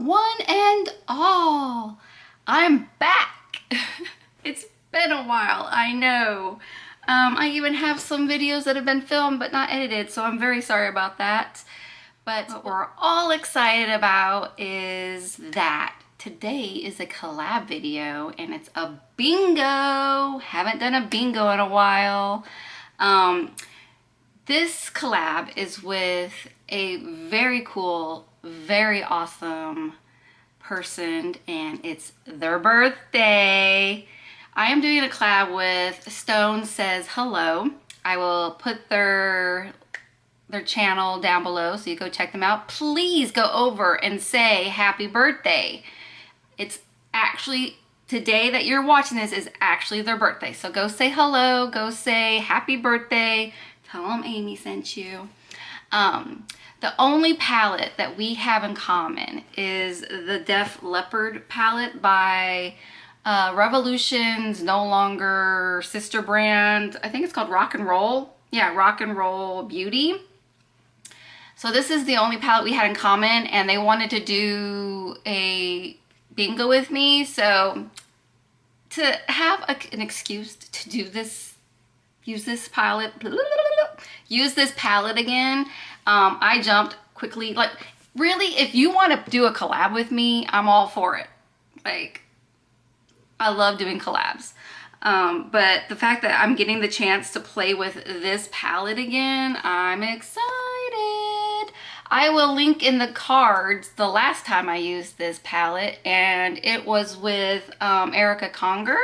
one and all. I'm back. It's been a while, I know. I even have some videos that have been filmed but not edited, so I'm very sorry about that. But what we're all excited about is that today is a collab video and it's a bingo. Haven't done a bingo in a while. This collab is with a very cool, very awesome person, and it's their birthday. I am doing a collab with Stone Says Hello. I will put their channel down below so you go check them out. Please go over and say happy birthday. It's actually today that you're watching this is actually their birthday. So go say hello, go say happy birthday. Tell them Amy sent you. The only palette that we have in common is the Def Leppard palette by Revolution's no longer sister brand. I think it's called Rock and Roll. Yeah, Rock and Roll Beauty. So this is the only palette we had in common, and they wanted to do a bingo with me. So to have an excuse to do this, use this palette again, I jumped quickly. Like, really, if you want to do a collab with me, I'm all for it. Like, I love doing collabs. But the fact that I'm getting the chance to play with this palette again, I'm excited. I will link in the cards the last time I used this palette, and it was with Erica Conger,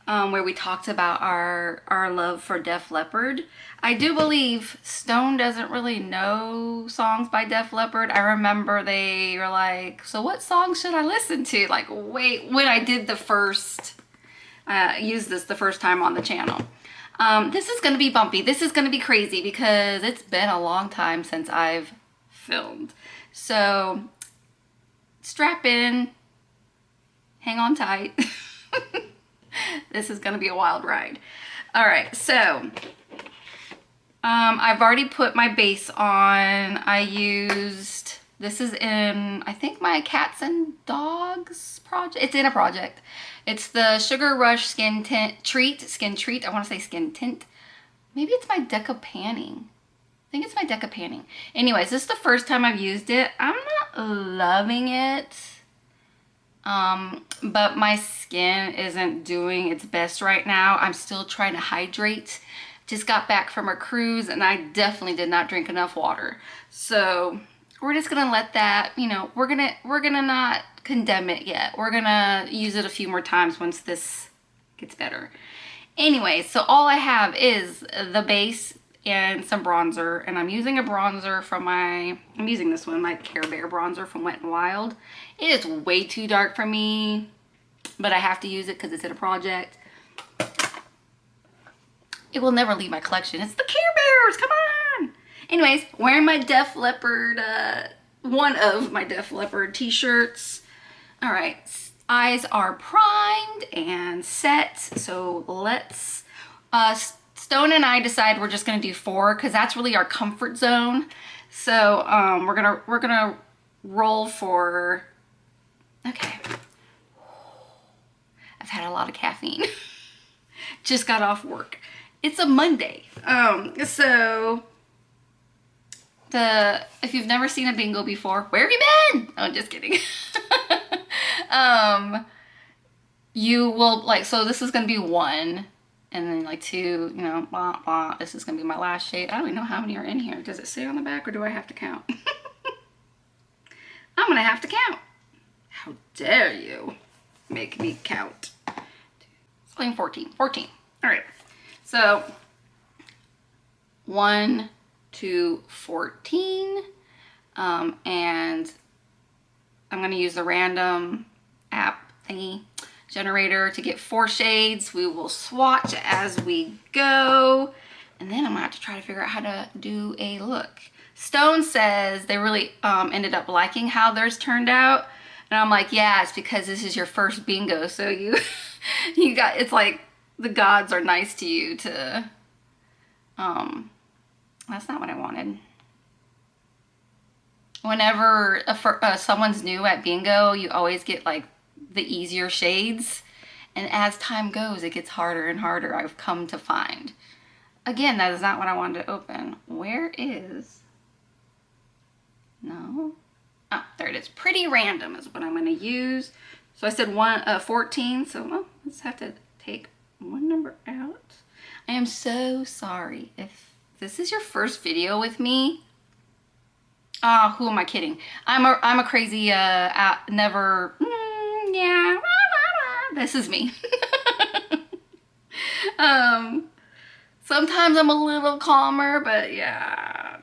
where we talked about our love for Def Leppard. I do believe Stone doesn't really know songs by Def Leppard. I remember they were like, so what songs should I listen to? Like, wait, when I did the first, use this the first time on the channel. This is going to be bumpy. This is going to be crazy because it's been a long time since I've filmed. So strap in, hang on tight. This is going to be a wild ride. All right, so I've already put my base on. I used, this is in, I think, my Cats and Dogs project. It's in a project. It's the Sugar Rush Skin Treat. I want to say Skin Tint. Maybe it's my Deca Panning. I think it's my Deca Panning. Anyways, this is the first time I've used it. I'm not loving it. But my skin isn't doing its best right now. I'm still trying to hydrate. Just got back from a cruise and I definitely did not drink enough water. So we're just gonna let that, you know, we're gonna not condemn it yet. We're gonna use it a few more times once this gets better. Anyway, so all I have is the base and some bronzer, and I'm using a bronzer from I'm using this one, my Care Bear bronzer from Wet n Wild. It is way too dark for me, but I have to use it because it's in a project. It will never leave my collection. It's the Care Bears, come on! Anyways, wearing my Def Leppard, one of my Def Leppard t-shirts. All right, eyes are primed and set, so let's, Stone and I decided we're just gonna do 4 because that's really our comfort zone. So we're gonna roll for, okay. I've had a lot of caffeine. Just got off work. It's a Monday. So if you've never seen a bingo before, where have you been? Oh, just kidding. You will, like, so this is gonna be 1. And then like 2, you know, blah, blah. This is gonna be my last shade. I don't even know how many are in here. Does it say on the back or do I have to count? I'm gonna have to count. How dare you make me count? It's playing 14. All right. So 1 to 14. And I'm gonna use the random app thingy generator to get 4 shades. We will swatch as we go, and then I'm gonna have to try to figure out how to do a look. Stone says they really ended up liking how theirs turned out, and I'm like, yeah, it's because this is your first bingo, so you got, it's like the gods are nice to you to that's not what I wanted. whenever someone's new at bingo, you always get like the easier shades. And as time goes, it gets harder and harder, I've come to find. Again, that is not what I wanted to open. Where is... No. Oh, there it is. Pretty Random is what I'm going to use. So I said 14, so well, let's have to take one number out. I am so sorry if this is your first video with me. Ah, who am I kidding? I'm a crazy never yeah. This is me. um Sometimes I'm a little calmer, but yeah,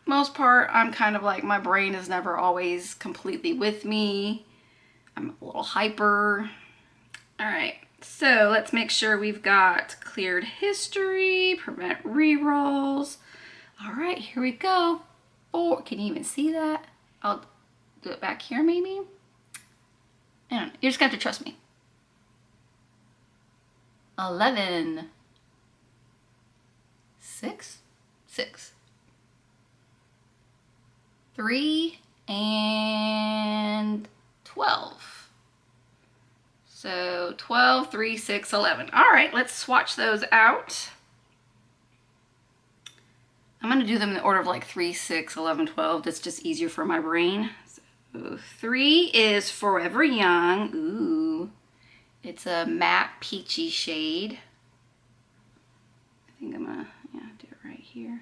most part I'm kind of like, my brain is never always completely with me. I'm a little hyper. All right, so let's make sure we've got cleared history, prevent rerolls. All right, here we go. Oh, can you even see that? I'll do it back here maybe. And you're just gonna have to trust me. 11, 6, 6, 3, and 12. So 12, 3, 6, 11. All right, let's swatch those out. I'm gonna do them in the order of like 3, 6, 11, 12. That's just easier for my brain. So 3 is Forever Young. Ooh, it's a matte peachy shade. I think I'm gonna, yeah, do it right here.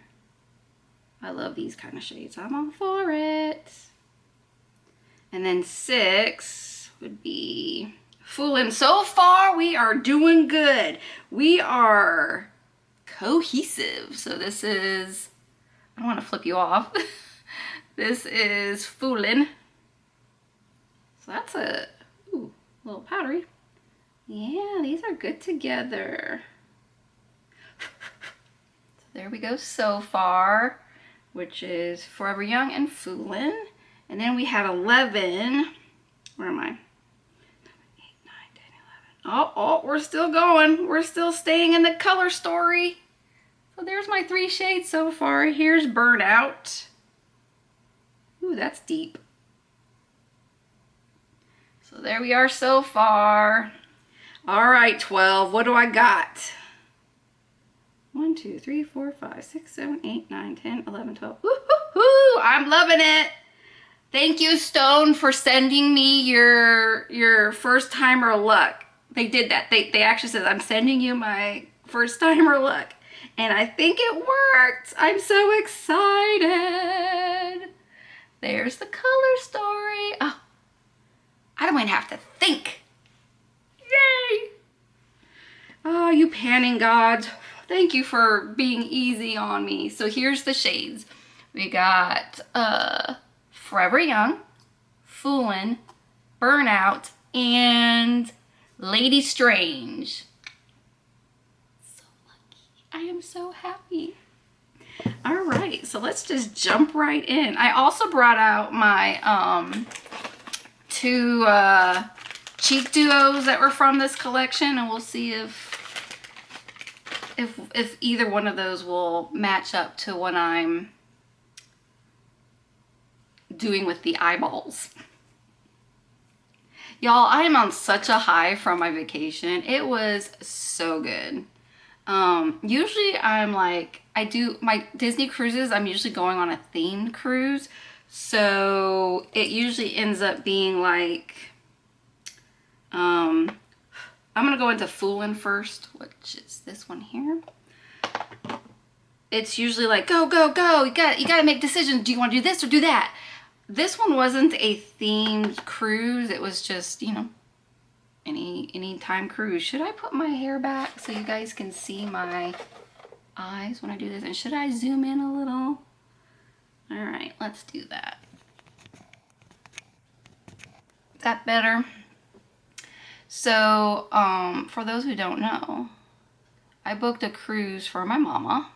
I love these kind of shades. I'm all for it. And then 6 would be Foolin'. So far, we are doing good. We are cohesive. So this is, I don't want to flip you off. This is Foolin'. So that's a little powdery. Yeah, these are good together. So there we go so far, which is Forever Young and Foolin'. And then we have 11. Where am I? 8, 9, 10, 11. Oh, we're still going. We're still staying in the color story. So there's my 3 shades so far. Here's Burnout. Ooh, that's deep. So there we are so far. All right, 12. What do I got? 1, 2, 3, 4, 5, 6, 7, 8, 9, 10, 11, 12. Woo-hoo-hoo! I'm loving it. Thank you, Stone, for sending me your first timer luck. They did that. They actually said, I'm sending you my first timer luck. And I think it worked. I'm so excited. There's the color story. Oh, I don't even have to think. Yay! Oh, you panning gods. Thank you for being easy on me. So here's the shades. We got Forever Young, Foolin', Burnout, and Lady Strange. So lucky. I am so happy. All right, so let's just jump right in. I also brought out my 2 cheek duos that were from this collection, and we'll see if either one of those will match up to what I'm doing with the eyeballs. Y'all, I am on such a high from my vacation. It was so good. Usually I'm like, I do my Disney cruises, I'm usually going on a themed cruise. So it usually ends up being like, I'm gonna go into Foolin' first, which is this one here. It's usually like, go, go, go. You gotta make decisions. Do you want to do this or do that? This one wasn't a themed cruise. It was just, you know, any time cruise. Should I put my hair back so you guys can see my eyes when I do this? And should I zoom in a little? All right, let's do that. Is that better? So, for those who don't know, I booked a cruise for my mama.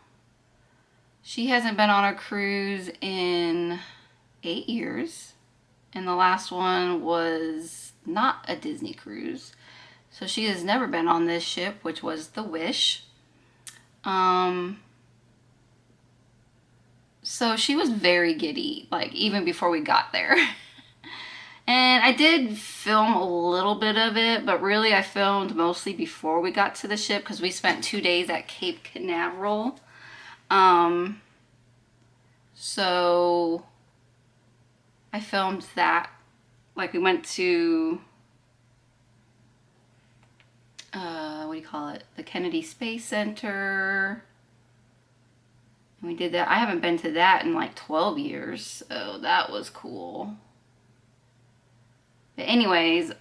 She hasn't been on a cruise in 8 years. And the last one was not a Disney cruise. So she has never been on this ship, which was the Wish. So she was very giddy, like even before we got there. And I did film a little bit of it, but really I filmed mostly before we got to the ship because we spent 2 days at Cape Canaveral. Um, so I filmed that. Like we went to, what do you call it? The Kennedy Space Center. And we did that. I haven't been to that in like 12 years, so that was cool. But anyways,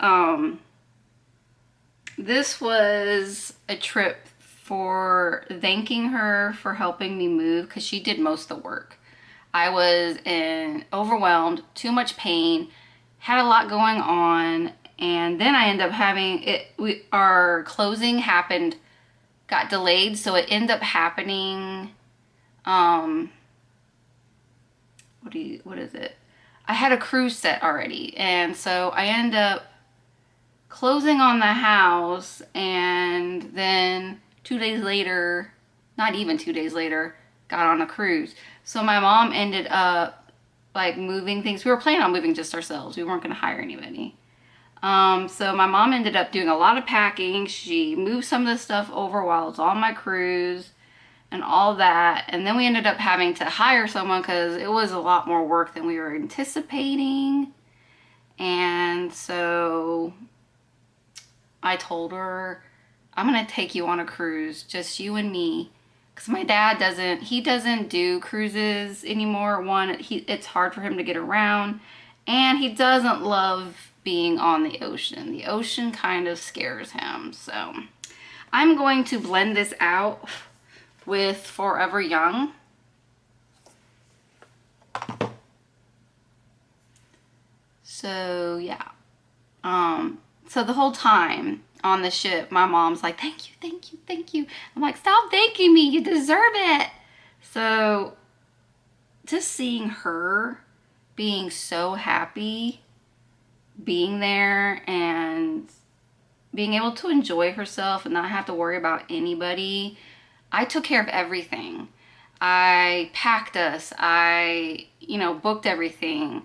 this was a trip for thanking her for helping me move because she did most of the work. I was overwhelmed, too much pain, had a lot going on, and then I ended up having it. Our closing happened, got delayed, so it ended up happening. What is it? I had a cruise set already, and so I ended up closing on the house, and then 2 days later, not even 2 days later, got on a cruise. So my mom ended up like moving things. We were planning on moving just ourselves. We weren't going to hire anybody. So my mom ended up doing a lot of packing. She moved some of the stuff over while I was on my cruise and all that. And then we ended up having to hire someone because it was a lot more work than we were anticipating. And so I told her, I'm going to take you on a cruise, just you and me. Because my dad doesn't do cruises anymore. One, it's hard for him to get around. And he doesn't love being on the ocean. The ocean kind of scares him. So I'm going to blend this out with Forever Young. So yeah. So the whole time on the ship, my mom's like, thank you, thank you, thank you. I'm like, stop thanking me, you deserve it. So just seeing her being so happy being there and being able to enjoy herself and not have to worry about anybody. I took care of everything. I packed us. I, booked everything.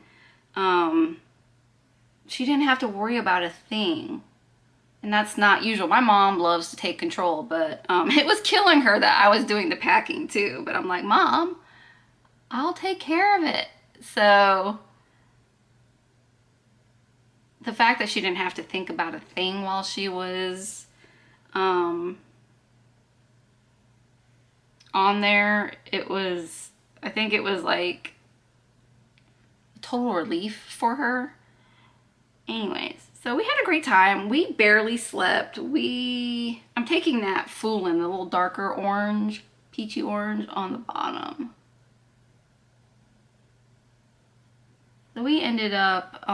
She didn't have to worry about a thing. And that's not usual. My mom loves to take control, but it was killing her that I was doing the packing too. But I'm like, Mom, I'll take care of it. So the fact that she didn't have to think about a thing while she was on there, I think it was like a total relief for her. Anyways, so we had a great time. We barely slept. I'm taking that Foolin', the little darker orange, peachy orange on the bottom. So we ended up,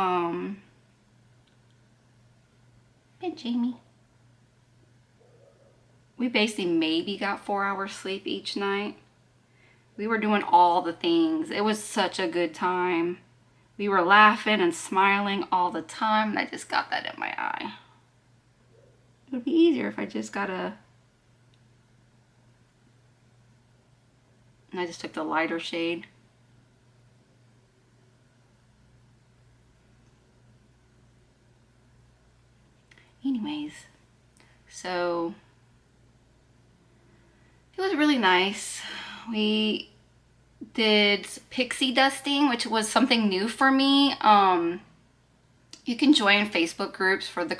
hey Jamie. We basically maybe got 4 hours sleep each night. We were doing all the things. It was such a good time. We were laughing and smiling all the time, and I just got that in my eye. It would be easier if I just got and I just took the lighter shade. Anyways, so it was really nice. We did pixie dusting, which was something new for me. You can join Facebook groups for the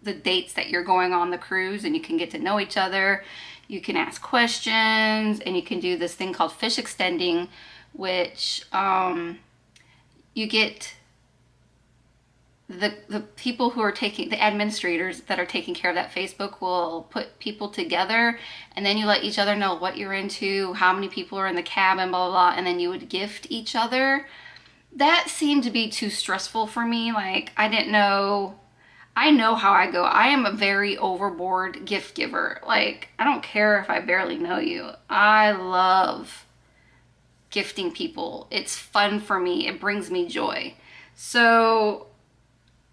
the dates that you're going on the cruise, and you can get to know each other. You can ask questions, and you can do this thing called fish extending, which you get the people who are the administrators that are taking care of that Facebook will put people together, and then you let each other know what you're into, how many people are in the cabin, blah, blah, blah, and then you would gift each other. That seemed to be too stressful for me. Like, I didn't know. I know how I go. I am a very overboard gift giver. Like, I don't care if I barely know you. I love gifting people. It's fun for me. It brings me joy. So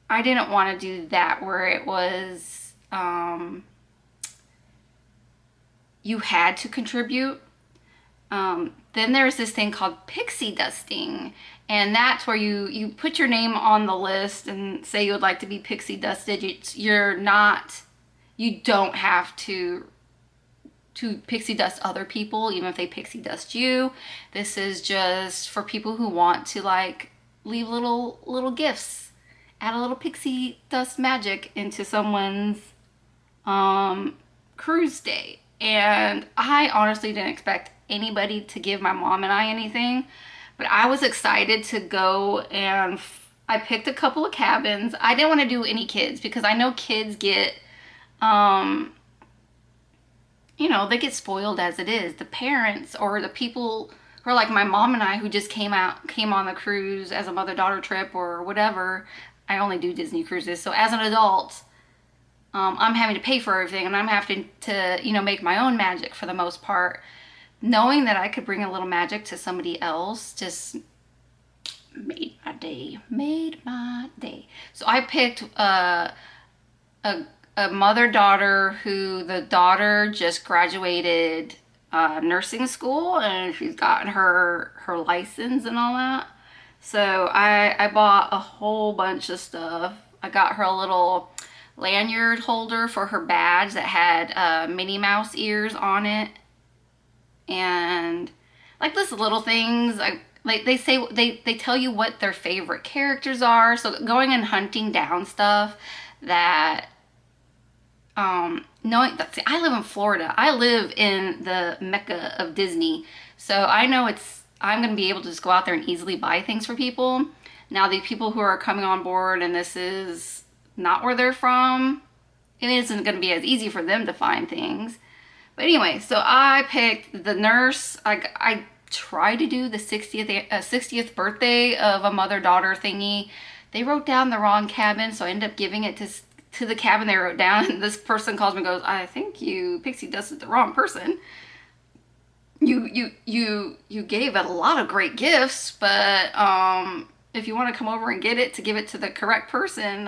I didn't want to do that where it was you had to contribute. Then there's this thing called pixie dusting, and that's where you put your name on the list and say you would like to be pixie dusted. You don't have to pixie dust other people, even if they pixie dust you. This is just for people who want to like leave little gifts, add a little pixie dust magic into someone's cruise day. And I honestly didn't expect anybody to give my mom and I anything, but I was excited to go, and I picked a couple of cabins. I didn't want to do any kids because I know kids get um they get spoiled as it is. The parents or the people who are like my mom and I, who just came on the cruise as a mother-daughter trip or whatever. I only do Disney cruises. So as an adult, I'm having to pay for everything, and I'm having to, make my own magic for the most part. Knowing that I could bring a little magic to somebody else just made my day. Made my day. So I picked a mother-daughter who the daughter just graduated nursing school, and she's gotten her license and all that. So I bought a whole bunch of stuff. I got her a little lanyard holder for her badge that had Minnie Mouse ears on it, and like this little things. Like they say, they tell you what their favorite characters are. So going and hunting down stuff that knowing that, see, I live in Florida. I live in the mecca of Disney. So I know I'm going to be able to just go out there and easily buy things for people. Now, the people who are coming on board and this is not where they're from, it isn't going to be as easy for them to find things. But anyway, so I picked the nurse. I tried to do the 60th birthday of a mother-daughter thingy. They wrote down the wrong cabin, so I ended up giving it to the cabin they wrote down. And this person calls me and goes, I think you pixie dusted the wrong person. You gave it a lot of great gifts, but if you want to come over and get it to give it to the correct person,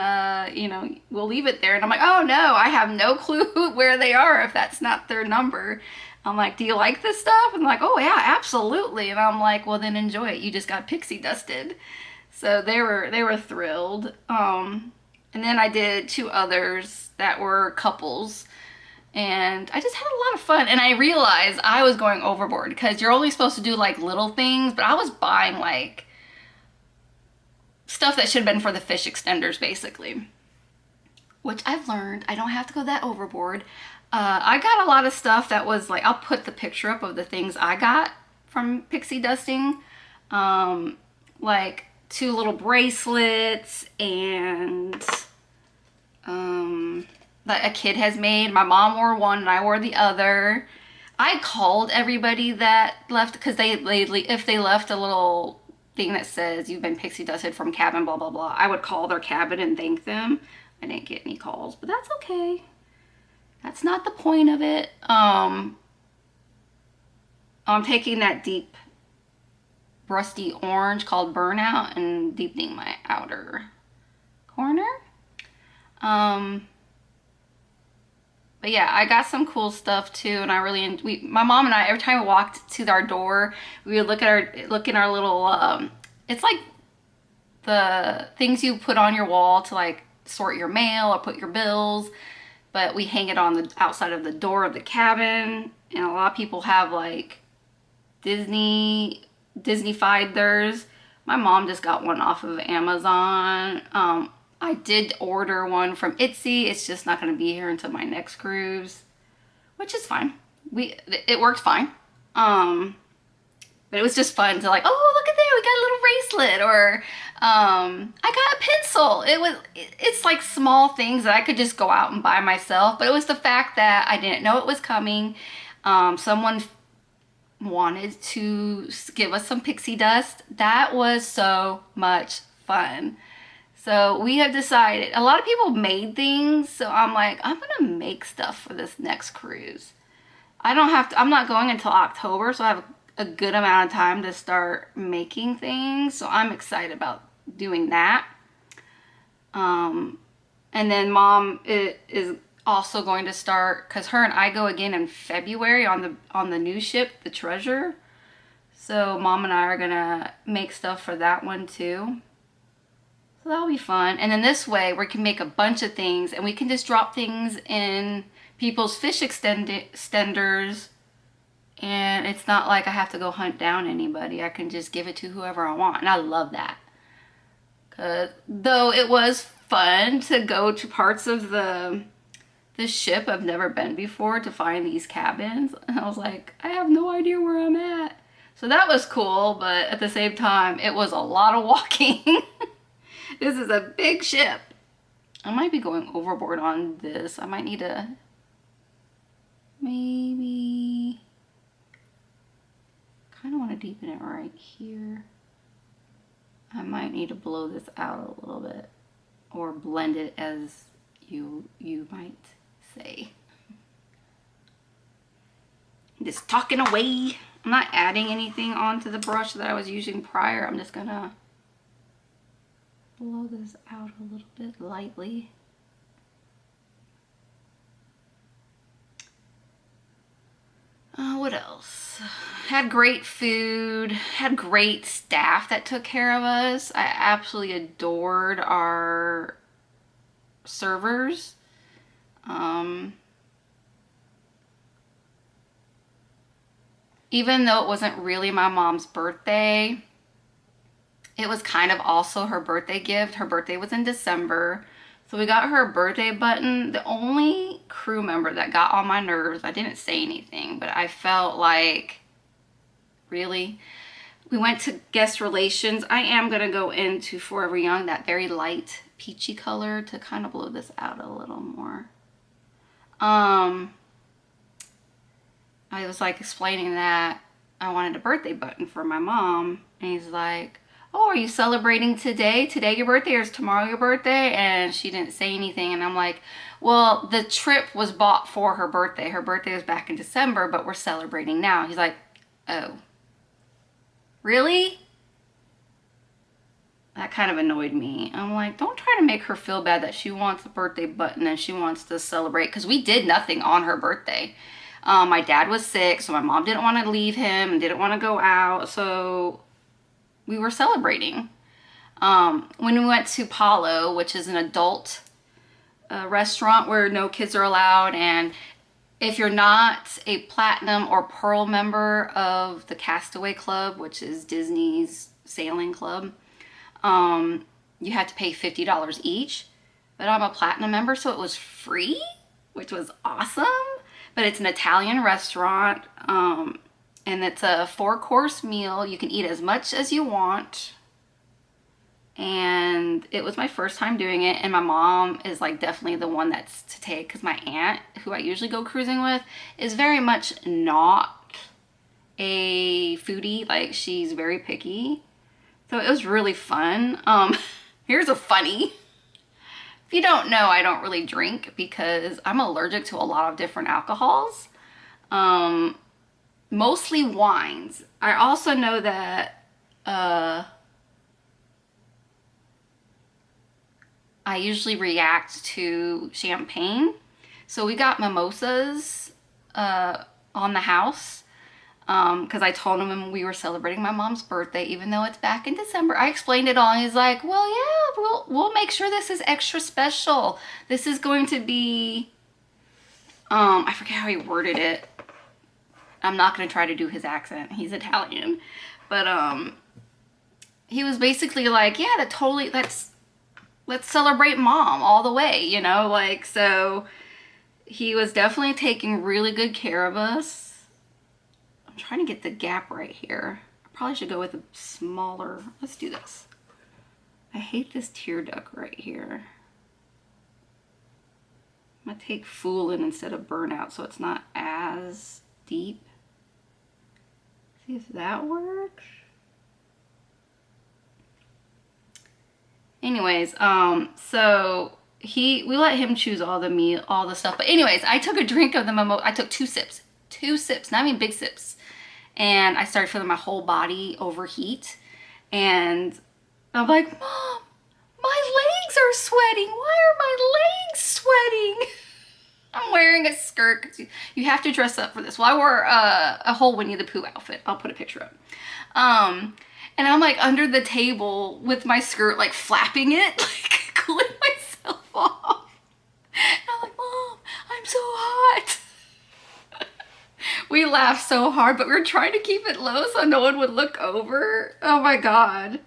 we'll leave it there. And I'm like, oh no, I have no clue where they are if that's not their number. I'm like, do you like this stuff? And like, oh yeah, absolutely. And I'm like, well then enjoy it. You just got pixie dusted. So they were thrilled. And then I did two others that were couples. And I just had a lot of fun. And I realized I was going overboard because you're only supposed to do like little things, but I was buying like stuff that should have been for the fish extenders, basically. Which I've learned I don't have to go that overboard. I got a lot of stuff that was like, I'll put the picture up of the things I got from pixie dusting. Like two little bracelets and that a kid has made. My mom wore one and I wore the other. I called everybody that left because if they left a little thing that says you've been pixie dusted from cabin blah blah blah, I would call their cabin and thank them. I didn't get any calls, but that's okay. That's not the point of it. I'm taking that deep rusty orange called Burnout and deepening my outer corner. But yeah, I got some cool stuff too, and I really my mom and I, every time we walked to our door, we would look in our little it's like the things you put on your wall to like sort your mail or put your bills, but we hang it on the outside of the door of the cabin. And a lot of people have like Disney-fied theirs. My mom just got one off of Amazon. I did order one from Etsy. It's just not going to be here until my next cruise, which is fine. It worked fine. But it was just fun to like, oh, look at there, we got a little bracelet, or I got a pencil. It's like small things that I could just go out and buy myself. But it was the fact that I didn't know it was coming. Someone wanted to give us some pixie dust. That was so much fun. So we have decided, a lot of people made things, so I'm like, I'm gonna make stuff for this next cruise. I'm not going until October, so I have a good amount of time to start making things. So I'm excited about doing that. And then Mom is also going to start, because her and I go again in February on the new ship, the Treasure. So Mom and I are gonna make stuff for that one too. So that'll be fun. And then this way we can make a bunch of things and we can just drop things in people's fish extenders, and it's not like I have to go hunt down anybody. I can just give it to whoever I want. And I love that. Though it was fun to go to parts of the ship I've never been before to find these cabins. And I was like, I have no idea where I'm at. So that was cool, but at the same time, it was a lot of walking. This is a big ship. I might be going overboard on this. I might need to maybe kind of want to deepen it right here. I might need to blow this out a little bit, or blend it, as you might say. Just talking away. I'm not adding anything onto the brush that I was using prior. I'm just gonna blow this out a little bit lightly. What else? Had great food, had great staff that took care of us. I absolutely adored our servers. Even though it wasn't really my mom's birthday, it was kind of also her birthday gift. Her birthday was in December. So we got her a birthday button. The only crew member that got on my nerves, I didn't say anything, but I felt like, really? We went to guest relations. I am going to go into Forever Young, that very light peachy color, to kind of blow this out a little more. I was like explaining that I wanted a birthday button for my mom. And he's like, oh, are you celebrating today? Today your birthday, or is tomorrow your birthday? And she didn't say anything. And I'm like, well, the trip was bought for her birthday. Her birthday was back in December, but we're celebrating now. He's like, oh, really? That kind of annoyed me. I'm like, don't try to make her feel bad that she wants a birthday button and she wants to celebrate, because we did nothing on her birthday. My dad was sick, so my mom didn't want to leave him and didn't want to go out, so we were celebrating. When we went to Palo, which is an adult restaurant where no kids are allowed, and if you're not a platinum or pearl member of the Castaway Club, which is Disney's sailing club, you had to pay $50 each. But I'm a platinum member, so it was free, which was awesome. But it's an Italian restaurant, and it's a 4-course meal. You can eat as much as you want. And it was my first time doing it, and my mom is like definitely the one that's to take, because my aunt, who I usually go cruising with, is very much not a foodie. Like, she's very picky. So it was really fun. Here's a funny. If you don't know, I don't really drink because I'm allergic to a lot of different alcohols. Mostly wines. I also know that I usually react to champagne. So we got mimosas on the house, because I told him we were celebrating my mom's birthday, even though it's back in December. I explained it all. He's like, well, yeah, we'll make sure this is extra special. This is going to be, I forget how he worded it. I'm not going to try to do his accent. He's Italian. But he was basically like, yeah, let's celebrate mom all the way, you know? Like, so he was definitely taking really good care of us. I'm trying to get the gap right here. I probably should go with a smaller. Let's do this. I hate this tear duct right here. I'm gonna take Foolin' instead of Burnout, so it's not as deep. See if that works. Anyways, so we let him choose all the stuff. But anyways, I took a drink of the mimosa. I took 2 sips, not even big sips. And I started feeling my whole body overheat. And I'm like, Mom, my legs are sweating. Why are my legs sweating? I'm wearing a skirt 'cause you have to dress up for this. Well, I wore a whole Winnie the Pooh outfit. I'll put a picture up. And I'm like under the table with my skirt, like flapping it, like cooling myself off. And I'm like, Mom, I'm so hot. We laughed so hard, but we were trying to keep it low so no one would look over. Oh my God.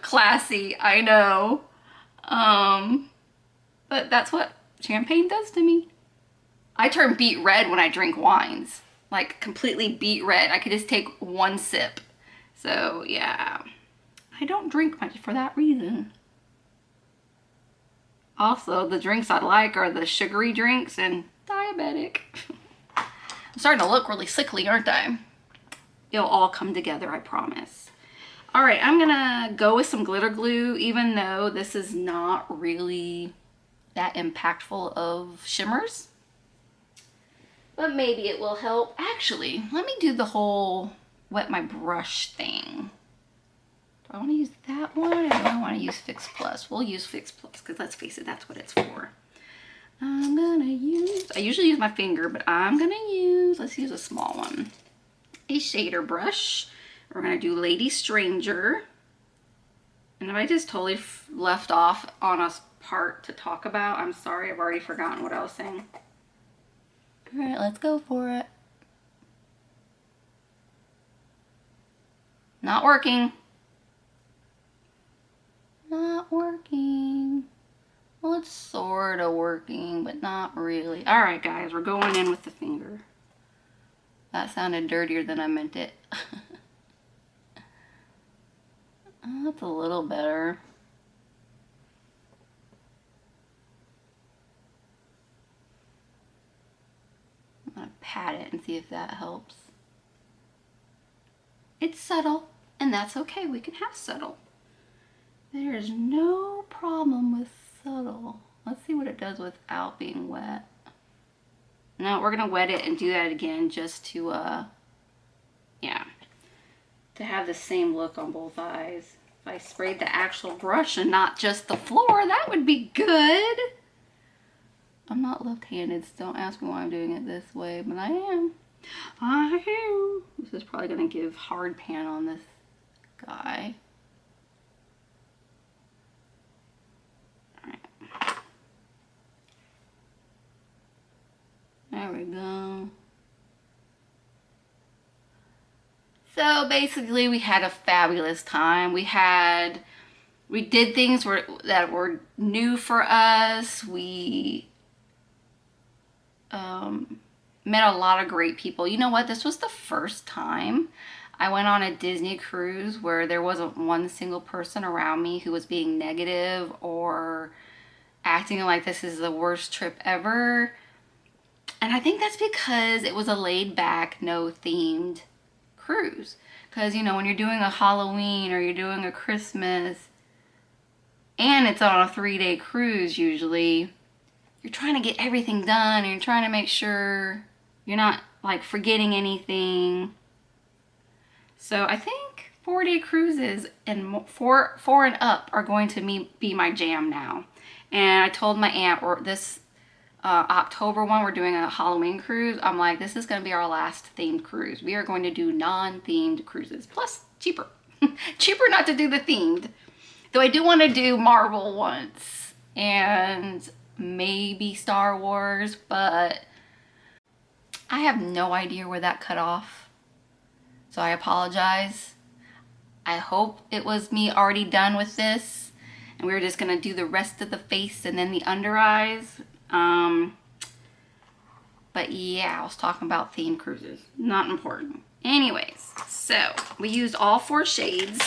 Classy, I know. But that's what champagne does to me. I turn beet red when I drink wines. Like completely beet red. I could just take one sip. So yeah, I don't drink much for that reason. Also, the drinks I like are the sugary drinks and diabetic. I'm starting to look really sickly, aren't I? It'll all come together, I promise. All right, I'm gonna go with some glitter glue, even though this is not really that impactful of shimmers. But maybe it will help. Actually, let me do the whole wet my brush thing. Do I want to use that one or do I want to use Fix Plus? We'll use Fix Plus because let's face it, that's what it's for. I'm gonna use, I usually use my finger, but I'm gonna use, let's use a small one. A shader brush. We're gonna do Lady Stranger. And if I just totally left off on a part to talk about, I'm sorry, I've already forgotten what I was saying. All right, let's go for it. Not working. Not working. Well, it's sort of working, but not really. All right, guys, we're going in with the finger. That sounded dirtier than I meant it. That's a little better. I'm gonna pat it and see if that helps. It's subtle, and that's okay. We can have subtle. There's no problem with subtle. Let's see what it does without being wet. No, we're gonna wet it and do that again just to, yeah, to have the same look on both eyes. If I sprayed the actual brush and not just the floor, that would be good. I'm not left-handed, so don't ask me why I'm doing it this way, but I am. I am. This is probably gonna give hard pan on this guy. There we go. So basically we had a fabulous time. We did things that were new for us. We met a lot of great people. You know what? This was the first time I went on a Disney cruise where there wasn't one single person around me who was being negative or acting like this is the worst trip ever. And I think that's because it was a laid back, no themed cruise. Because, you know, when you're doing a Halloween or you're doing a Christmas and it's on a 3-day cruise usually, you're trying to get everything done and you're trying to make sure you're not like forgetting anything. So I think 4-day cruises and four and up are going to be my jam now. And I told my aunt, or this October one, we're doing a Halloween cruise. I'm like, this is going to be our last themed cruise. We are going to do non-themed cruises. Plus, cheaper. Cheaper not to do the themed. Though I do want to do Marvel once. And maybe Star Wars. But I have no idea where that cut off. So I apologize. I hope it was me already done with this. And we were just going to do the rest of the face and then the under eyes. But yeah, I was talking about themed cruises. Not important. Anyways, so we used all 4 shades.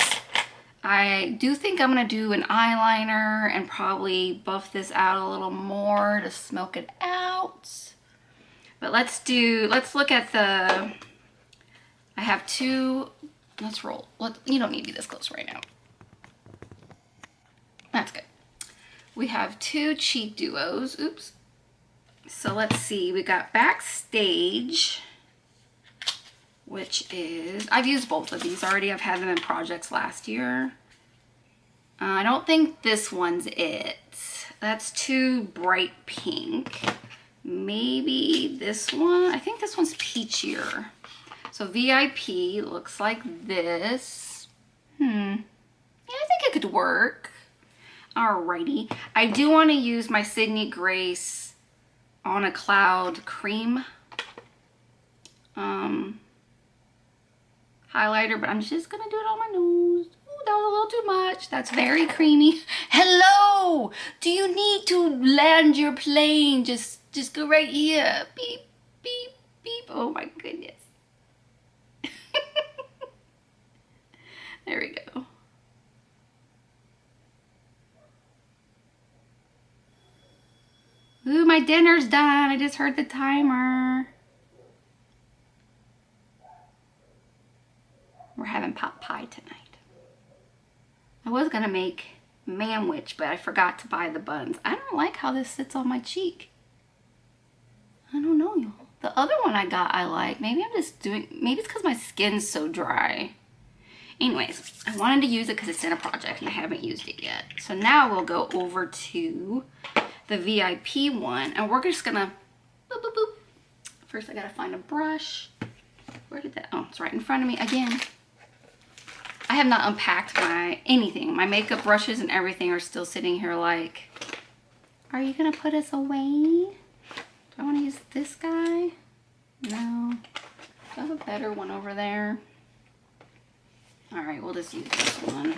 I do think I'm going to do an eyeliner and probably buff this out a little more to smoke it out. But let's look at the, I have 2, let's roll. You don't need to be this close right now. That's good. We have 2 cheat duos. Oops. So let's see. We got Backstage, which is, I've used both of these already. I've had them in projects last year. I don't think this one's it. That's too bright pink. maybe this one. I think this one's peachier. So VIP looks like this. Yeah, I think it could work. Alrighty. I do want to use my Sydney Grace On a Cloud cream highlighter, but I'm just gonna do it on my nose. Ooh, that was a little too much. That's very creamy. Hello! Do you need to land your plane? Just go right here. Beep, beep, beep. Oh my goodness. There we go. Ooh, my dinner's done. I just heard the timer. We're having pot pie tonight. I was gonna make manwich, but I forgot to buy the buns. I don't like how this sits on my cheek. I don't know, y'all. The other one I got I like. Maybe I'm just doing, maybe it's because my skin's so dry. Anyways, I wanted to use it because it's in a project and I haven't used it yet. So now we'll go over to the VIP one and we're just gonna boop, boop, boop. First I gotta find a brush. Where did that, oh, it's right in front of me again. I have not unpacked anything. My makeup brushes and everything are still sitting here like, are you gonna put us away? Do I wanna use this guy? No. Do I have a better one over there? All right, we'll just use this one.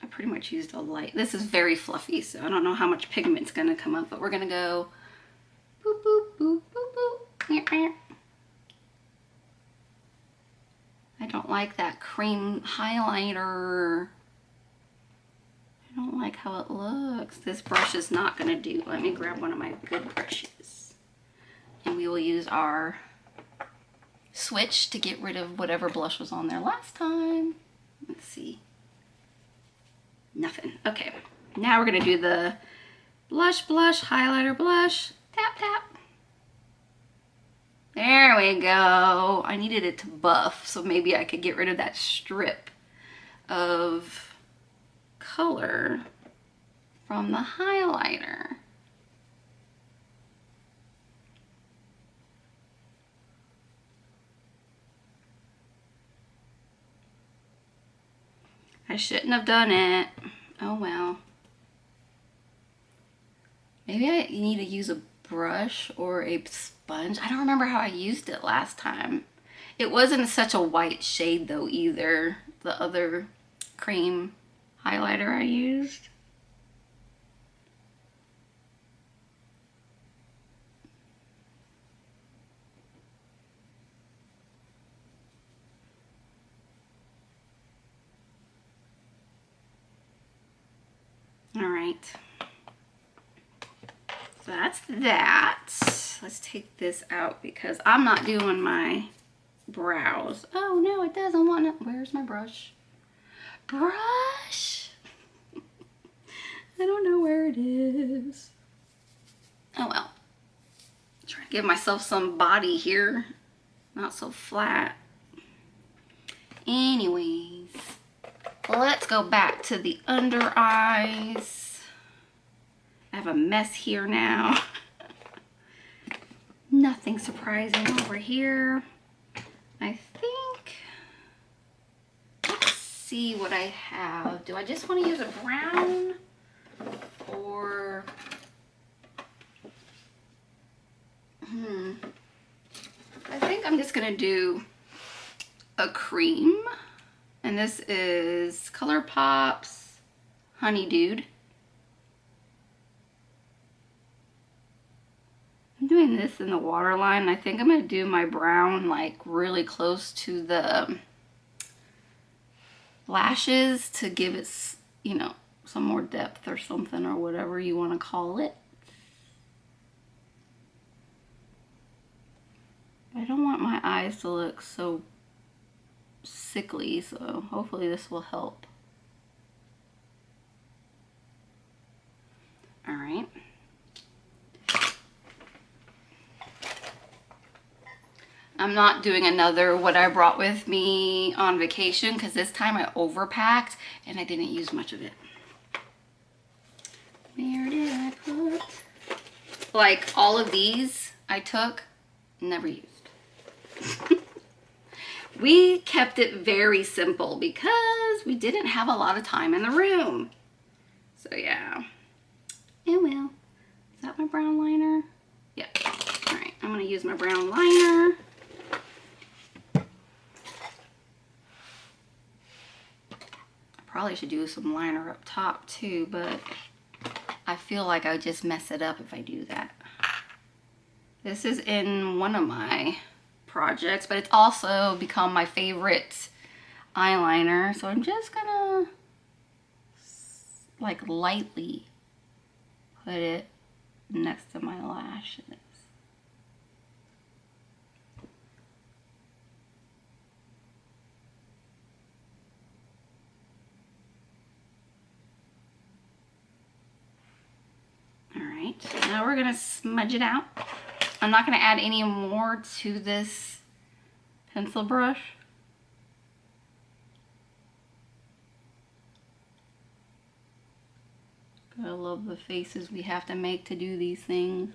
I pretty much used a light. This is very fluffy, so I don't know how much pigment's gonna come up, but we're gonna go boop, boop, boop, boop, boop. I don't like that cream highlighter. I don't like how it looks. This brush is not gonna do. Let me grab one of my good brushes. And we will use our switch to get rid of whatever blush was on there last time. Let's see. Nothing. Okay. Now we're gonna do the blush, highlighter, blush. Tap, tap. There we go. I needed it to buff, so maybe I could get rid of that strip of color from the highlighter. I shouldn't have done it. Oh well. Maybe I need to use a brush or a sponge. I don't remember how I used it last time. It wasn't such a white shade though either, the other cream highlighter I used. All right. So that's that. Let's take this out because I'm not doing my brows. Oh no, it doesn't want to. Where's my brush? Brush? I don't know where it is. Oh well. Trying to give myself some body here. Not so flat. Anyways, let's go back to the under eyes. I have a mess here now. Nothing surprising over here. I think, let's see what I have. Do I just want to use a brown or, I think I'm just gonna do a cream. And this is ColourPop's Honey Dude. I'm doing this in the waterline. I think I'm gonna do my brown like really close to the lashes to give it, you know, some more depth or something or whatever you want to call it. I don't want my eyes to look so sickly, so hopefully this will help. All right. I'm not doing another what I brought with me on vacation because this time I overpacked and I didn't use much of it. Where did I put? Like all of these I took, never used. We kept it very simple because we didn't have a lot of time in the room. So yeah. Oh well. Is that my brown liner? Yeah. All right, I'm gonna use my brown liner. I probably should do some liner up top too, but I feel like I would just mess it up if I do that. This is in one of my projects, but it's also become my favorite eyeliner. So I'm just gonna like lightly put it next to my lashes. All right, now we're gonna smudge it out. I'm not gonna add any more to this pencil brush. I love the faces we have to make to do these things.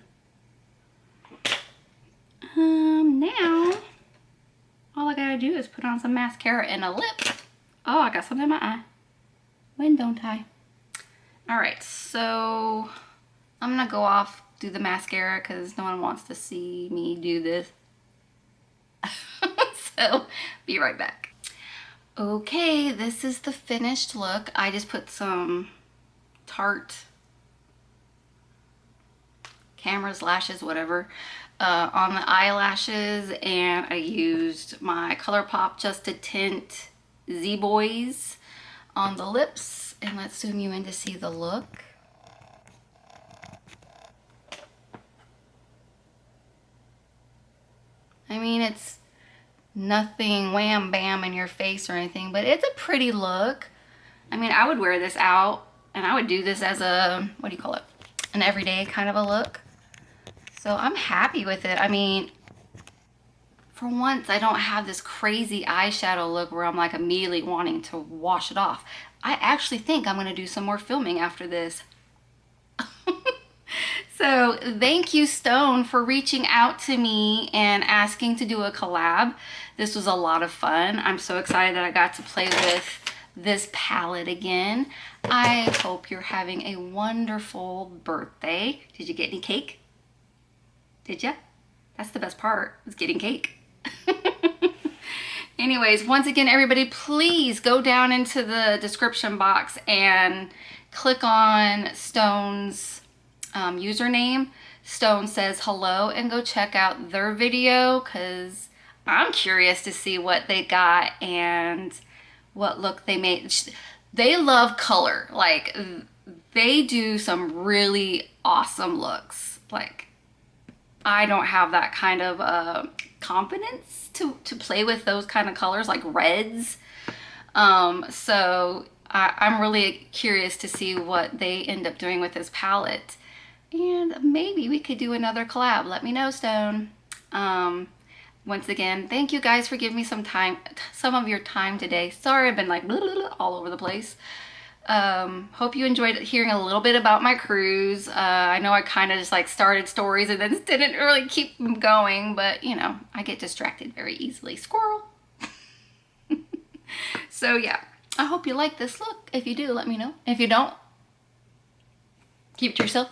Now, all I gotta do is put on some mascara and a lip. Oh, I got something in my eye. When don't I? All right, so I'm gonna go off, do the mascara because no one wants to see me do this. So, be right back. Okay, this is the finished look. I just put some Tarte cameras, lashes, whatever, on the eyelashes, and I used my ColourPop Just a Tint Z-Boys on the lips. And let's zoom you in to see the look. I mean, it's nothing wham bam in your face or anything, but it's a pretty look. I mean, I would wear this out and I would do this as a, what do you call it? An everyday kind of a look. So I'm happy with it. I mean, for once, I don't have this crazy eyeshadow look where I'm like immediately wanting to wash it off. I actually think I'm gonna do some more filming after this. So thank you, Stone, for reaching out to me and asking to do a collab. This was a lot of fun. I'm so excited that I got to play with this palette again. I hope you're having a wonderful birthday. Did you get any cake? Did ya? That's the best part, is getting cake. Anyways, once again, everybody, please go down into the description box and click on Stone's username. Stone Says Hello, and go check out their video because I'm curious to see what they got and what look they made. They love color. Like, they do some really awesome looks. Like, I don't have that kind of confidence to play with those kind of colors like reds. So I'm really curious to see what they end up doing with this palette. And maybe we could do another collab. Let me know, Stone. Once again, thank you guys for giving me some of your time today. Sorry, I've been like blah, blah, blah, all over the place. Hope you enjoyed hearing a little bit about my cruise. I know I kind of just like started stories and then didn't really keep them going, but you know, I get distracted very easily. Squirrel. So yeah, I hope you like this look. If you do, let me know. If you don't, keep it to yourself.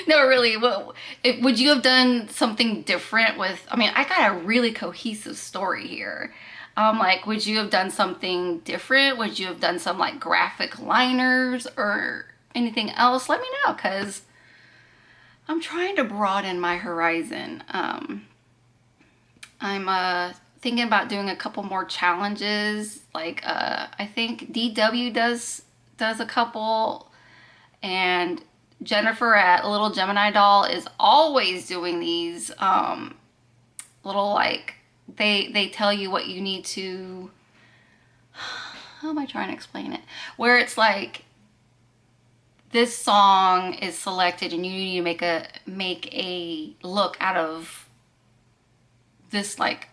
No, really, would you have done something different with, I mean, I got a really cohesive story here. Like, would you have done something different? Would you have done some like graphic liners or anything else? Let me know, because I'm trying to broaden my horizon. I'm thinking about doing a couple more challenges. Like, I think DW does a couple, and Jennifer at Little Gemini Doll is always doing these little, like, they tell you what you need to, how am I trying to explain it? Where it's like, this song is selected and you need to make a look out of this like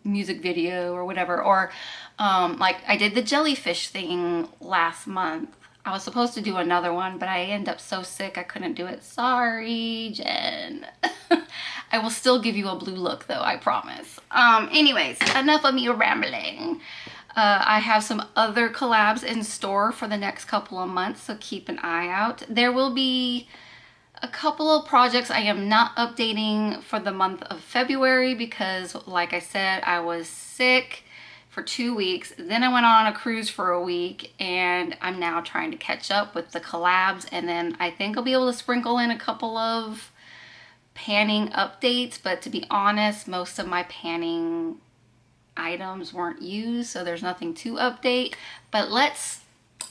music video or whatever. Or like I did the jellyfish thing last month. I was supposed to do another one, but I ended up so sick I couldn't do it. Sorry, Jen. I will still give you a blue look though, I promise. Anyways, enough of me rambling. I have some other collabs in store for the next couple of months, so keep an eye out. There will be a couple of projects I am not updating for the month of February because, like I said, I was sick for 2 weeks. Then I went on a cruise for a week, and I'm now trying to catch up with the collabs. And then I think I'll be able to sprinkle in a couple of panning updates. But to be honest, most of my panning items weren't used, so there's nothing to update. But let's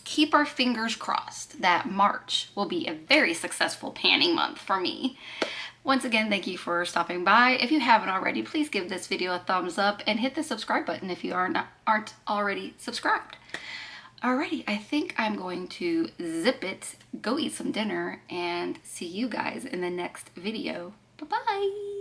keep our fingers crossed that March will be a very successful panning month for me. Once again, thank you for stopping by. If you haven't already, please give this video a thumbs up and hit the subscribe button if you aren't already subscribed. Alrighty, I think I'm going to zip it, go eat some dinner, and see you guys in the next video. Bye-bye.